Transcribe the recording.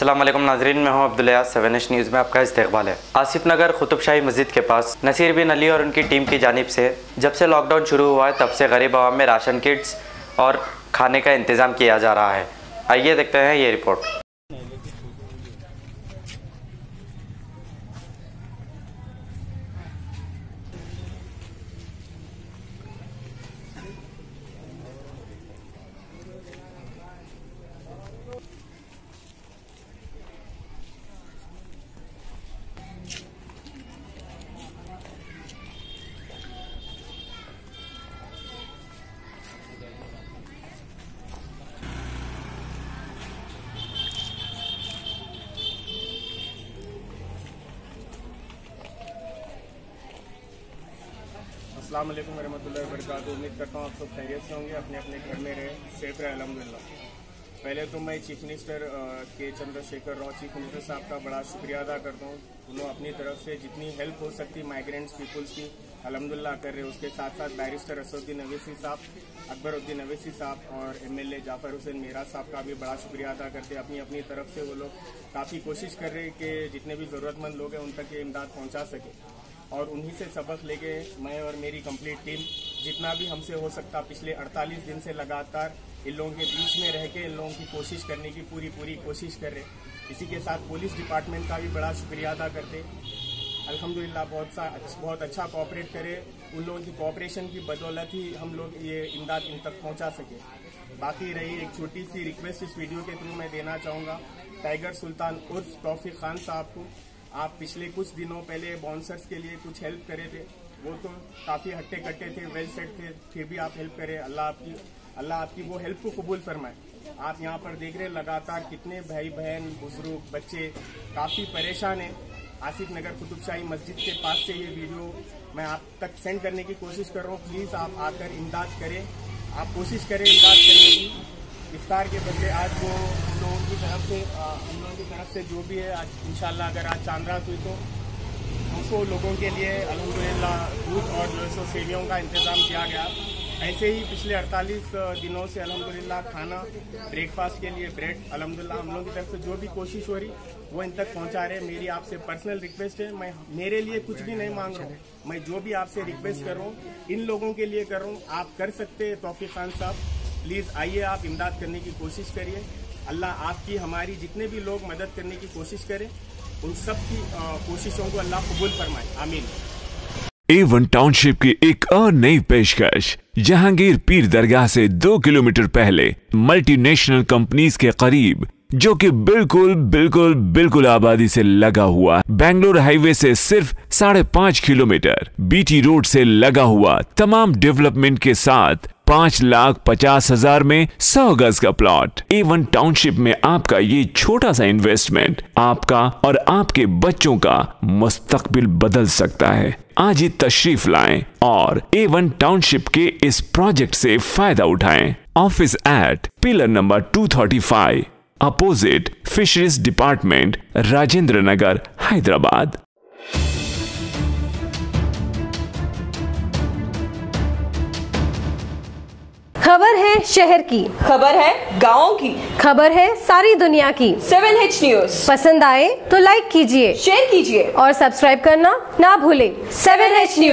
अस्सलाम वालेकुम नाजरीन, मैं हूं अब्दुल 7H न्यूज़ में आपका इस्तकबाल है। आसिफ नगर कुतुब शाही मस्जिद के पास नसीर बिन अली और उनकी टीम की जानिब से जब से लॉकडाउन शुरू हुआ है तब से गरीब आवाम में राशन किट्स और खाने का इंतज़ाम किया जा रहा है। आइए देखते हैं ये रिपोर्ट। अस्सलाम वालेकुम रहमतुल्लाहि व बरकातुहू। उम्मीद करता हूँ आप सब खैरियत से होंगे, अपने अपने घर में रहे, सेफ रहे अल्हम्दुलिल्लाह। पहले तो मैं चीफ मिनिस्टर के चंद्रशेखर राव चीफ मिनिस्टर साहब का बड़ा शुक्रिया अदा करता हूँ। उन्होंने अपनी तरफ से जितनी हेल्प हो सकती माइग्रेंट्स पीपल्स की अल्हम्दुलिल्लाह कर रहे। उसके साथ साथ बैरिस्टर असदुद्दीन अवैसी साहब, अकबरुद्दीन अवैसी साहब और MLA जाफर हुसैन मेहरा साहब का भी बड़ा शुक्रिया अदा करते। अपनी अपनी तरफ से वो लोग काफ़ी कोशिश कर रहे कि जितने भी ज़रूरतमंद लोग हैं उन तक ये इमदाद पहुँचा सके। और उन्हीं से सबक लेके मैं और मेरी कंप्लीट टीम जितना भी हमसे हो सकता पिछले 48 दिन से लगातार इन लोगों के बीच में रह के इन लोगों की कोशिश करने की पूरी कोशिश कर रहे। इसी के साथ पुलिस डिपार्टमेंट का भी बड़ा शुक्रिया अदा करते। अल्हम्दुलिल्लाह बहुत अच्छा कोऑपरेट करे। उन लोगों की कोऑपरेशन की बदौलत ही हम लोग ये इमदाद इन तक पहुँचा सके। बाकी रही एक छोटी सी रिक्वेस्ट इस वीडियो के थ्रू मैं देना चाहूँगा टाइगर सुल्तान उर्फ तौफीक खान साहब को। आप पिछले कुछ दिनों पहले बाउंसर्स के लिए कुछ हेल्प करे थे, वो तो काफ़ी हट्टे कट्टे थे, वेल सेट थे, फिर भी आप हेल्प करें। अल्लाह आपकी वो हेल्प को कबूल फरमाए। आप यहाँ पर देख रहे लगातार कितने भाई बहन बुजुर्ग बच्चे काफ़ी परेशान हैं। आसिफ नगर कुतुब शाही मस्जिद के पास से ये वीडियो मैं आप तक सेंड करने की कोशिश कर रहा हूँ। प्लीज़ आप आकर इमदाद करें, आप कोशिश करें इमदाद करने की। इफ्तार के बदले आज वो हम लोगों की तरफ से जो भी है आज इंशाल्लाह अगर आज चांद रात हुई तो 200 लोगों के लिए अल्हम्दुलिल्लाह दूध और जो है सेवियों का इंतज़ाम किया गया। ऐसे ही पिछले 48 दिनों से अल्हम्दुलिल्लाह खाना ब्रेकफास्ट के लिए ब्रेड अल्हम्दुलिल्लाह हम लोगों की तरफ से जो भी कोशिश हो रही वो इन तक पहुंचा रहे। मेरी आपसे पर्सनल रिक्वेस्ट है, मैं मेरे लिए कुछ भी नहीं मांग रहा हूँ, मैं जो भी आपसे रिक्वेस्ट कर रहा हूँ इन लोगों के लिए कर रहा हूँ। आप कर सकते हैं तौफीक खान साहब, प्लीज़ आइए आप इमदाद करने की कोशिश करिए। अल्लाह आपकी हमारी जितने भी लोग मदद करने की कोशिश करें उन सब की कोशिशों को अल्लाह कबूल फरमाए, आमीन। A1 टाउनशिप की एक और नई पेशकश जहांगीर पीर दरगाह से 2 किलोमीटर पहले मल्टीनेशनल कंपनीज के करीब, जो कि बिल्कुल आबादी से लगा हुआ, बेंगलोर हाईवे से सिर्फ 5.5 किलोमीटर, BT रोड से लगा हुआ, तमाम डेवलपमेंट के साथ 5,50,000 में 100 गज का प्लॉट। A1 टाउनशिप में आपका ये छोटा सा इन्वेस्टमेंट आपका और आपके बच्चों का मुस्तकबिल बदल सकता है। आज ही तशरीफ लाएं और A1 टाउनशिप के इस प्रोजेक्ट से फायदा उठाएं। Office at pillar number 235 opposite fisheries department, Rajendra Nagar, Hyderabad. खबर है शहर की, खबर है गाँव की, खबर है सारी दुनिया की। 7H न्यूज़ पसंद आए तो लाइक कीजिए, शेयर कीजिए और सब्सक्राइब करना ना भूलें। 7H news.